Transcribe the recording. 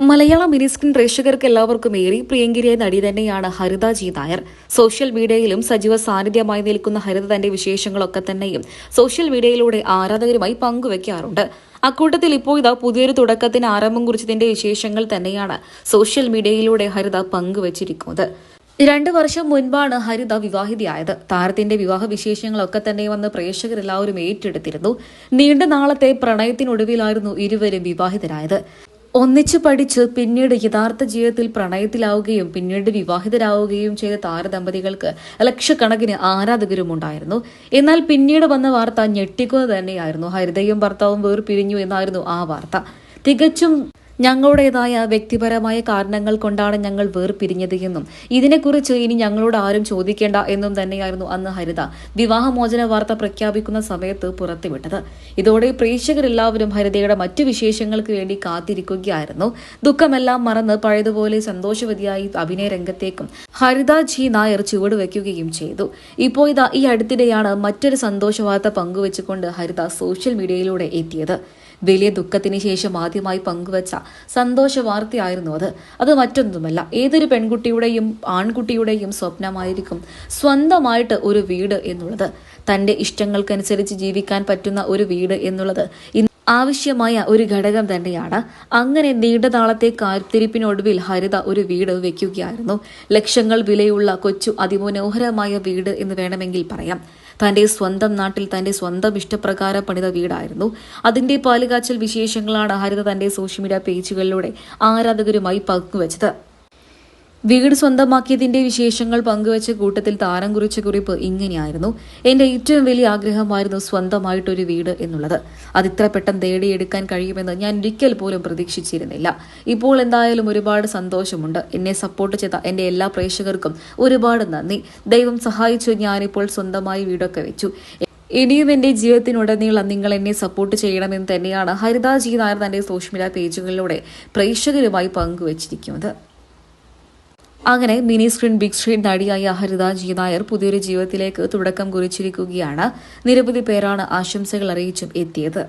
മലയാള mini screen പ്രേക്ഷകർക്ക് എല്ലാവർക്കും ഏറെ പ്രിയങ്കരിയായ നടി തന്നെയാണ് ഹരിത ജി നായർ. സോഷ്യൽ മീഡിയയിലും സജീവ സാന്നിധ്യമായി നിൽക്കുന്ന ഹരിത തന്റെ വിശേഷങ്ങളൊക്കെ തന്നെയും സോഷ്യൽ മീഡിയയിലൂടെ ആരാധകരുമായി പങ്കുവയ്ക്കാറുണ്ട്. അക്കൂട്ടത്തിൽ ഇപ്പോൾ ഇതാ പുതിയൊരു തുടക്കത്തിന് ആരംഭം കുറിച്ചതിന്റെ വിശേഷങ്ങൾ തന്നെയാണ് സോഷ്യൽ മീഡിയയിലൂടെ ഹരിത പങ്കുവച്ചിരിക്കുന്നത്. 2 വർഷം മുൻപാണ് ഹരിത വിവാഹിതയായത്. താരത്തിന്റെ വിവാഹ വിശേഷങ്ങളൊക്കെ തന്നെ വന്ന് പ്രേക്ഷകരെല്ലാവരും ഏറ്റെടുത്തിരുന്നു. നീണ്ട നാളത്തെ പ്രണയത്തിനൊടുവിലായിരുന്നു ഇരുവരും വിവാഹിതരായത്. ഒന്നിച്ചു പഠിച്ച് പിന്നീട് യഥാർത്ഥ ജീവിതത്തിൽ പ്രണയത്തിലാവുകയും പിന്നീട് വിവാഹിതരാവുകയും ചെയ്ത താരദമ്പതികൾക്ക് ലക്ഷക്കണക്കിന് ആരാധകരുമുണ്ടായിരുന്നു. എന്നാൽ പിന്നീട് വന്ന വാർത്ത ഞെട്ടിക്കുന്നത് തന്നെയായിരുന്നു. ഹരിതയും ഭർത്താവും വേർപിരിഞ്ഞു എന്നായിരുന്നു ആ വാർത്ത. തികച്ചും ഞങ്ങളുടേതായ വ്യക്തിപരമായ കാരണങ്ങൾ കൊണ്ടാണ് ഞങ്ങൾ വേർപിരിഞ്ഞത് എന്നും ഇതിനെക്കുറിച്ച് ഇനി ഞങ്ങളോട് ആരും ചോദിക്കേണ്ട എന്നും തന്നെയായിരുന്നു അന്ന് ഹരിത വിവാഹമോചന വാർത്ത പ്രഖ്യാപിക്കുന്ന സമയത്ത് പുറത്തുവിട്ടത്. ഇതോടെ പ്രേക്ഷകരെല്ലാവരും ഹരിതയുടെ മറ്റു വിശേഷങ്ങൾക്ക് വേണ്ടി കാത്തിരിക്കുകയായിരുന്നു. ദുഃഖമെല്ലാം മറന്ന് പഴയതുപോലെ സന്തോഷവതിയായി അഭിനയ രംഗത്തേക്കും ഹരിത ജി നായർ ചുവടുവെക്കുകയും ചെയ്തു. ഇപ്പോൾ ഇതാ ഈ അടുത്തിടെയാണ് മറ്റൊരു സന്തോഷ വാർത്ത പങ്കുവെച്ചുകൊണ്ട് ഹരിത സോഷ്യൽ മീഡിയയിലൂടെ എത്തിയത്. വലിയ ദുഃഖത്തിന് ശേഷം ആദ്യമായി പങ്കുവച്ച സന്തോഷ വാർത്തയായിരുന്നു അത് മറ്റൊന്നുമല്ല, ഏതൊരു പെൺകുട്ടിയുടെയും ആൺകുട്ടിയുടെയും സ്വപ്നമായിരിക്കും സ്വന്തമായിട്ട് ഒരു വീട് എന്നുള്ളത്. തന്റെ ഇഷ്ടങ്ങൾക്കനുസരിച്ച് ജീവിക്കാൻ പറ്റുന്ന ഒരു വീട് എന്നുള്ളത് ആവശ്യമായ ഒരു ഘടകം തന്നെയാണ്. അങ്ങനെ നീണ്ട നാളത്തെ കാത്തിരിപ്പിനൊടുവിൽ ഹരിത ഒരു വീട് വെക്കുകയായിരുന്നു. ലക്ഷങ്ങൾ വിലയുള്ള കൊച്ചു അതിമനോഹരമായ വീട് എന്ന് വേണമെങ്കിൽ പറയാം. തന്റെ സ്വന്തം നാട്ടിൽ തന്റെ സ്വന്തം ഇഷ്ടപ്രകാരം പണിത വീടായിരുന്നു. അതിന്റെ പാലുകാച്ചൽ വിശേഷങ്ങളാണ് ഹരിത തന്റെ സോഷ്യൽ മീഡിയ പേജുകളിലൂടെ ആരാധകരുമായി പങ്കുവച്ചത്. വീട് സ്വന്തമാക്കിയതിന്റെ വിശേഷങ്ങൾ പങ്കുവച്ച കൂട്ടത്തിൽ താരം കുറിച്ച കുറിപ്പ് ഇങ്ങനെയായിരുന്നു: എന്റെ ഏറ്റവും വലിയ ആഗ്രഹമായിരുന്നു സ്വന്തമായിട്ടൊരു വീട് എന്നുള്ളത്. അത് ഇത്ര പെട്ടെന്ന് നേടിയെടുക്കാൻ കഴിയുമെന്ന് ഞാൻ ഒരിക്കൽ പോലും പ്രതീക്ഷിച്ചിരുന്നില്ല. ഇപ്പോൾ എന്തായാലും ഒരുപാട് സന്തോഷമുണ്ട്. എന്നെ സപ്പോർട്ട് ചെയ്ത എന്റെ എല്ലാ പ്രേക്ഷകർക്കും ഒരുപാട് നന്ദി. ദൈവം സഹായിച്ചു ഞാനിപ്പോൾ സ്വന്തമായി വീടൊക്കെ വെച്ചു. ഇനിയും എന്റെ ജീവിതത്തിനുടനീളം നിങ്ങൾ എന്നെ സപ്പോർട്ട് ചെയ്യണമെന്ന് തന്നെയാണ് ഹരിത ജി നായർ തന്റെ സോഷ്യൽ മീഡിയ പേജുകളിലൂടെ പ്രേക്ഷകരുമായി പങ്കുവച്ചിരിക്കുന്നത്. അങ്ങനെ മിനി സ്ക്രീൻ ബിഗ് സ്ക്രീൻ നടിയായ ഹരിത ജി നായർ പുതിയൊരു ജീവിതത്തിലേക്ക് തുടക്കം കുറിച്ചിരിക്കുകയാണ്. നിരവധി പേരാണ് ആശംസകൾ അറിയിച്ചും എത്തിയത്.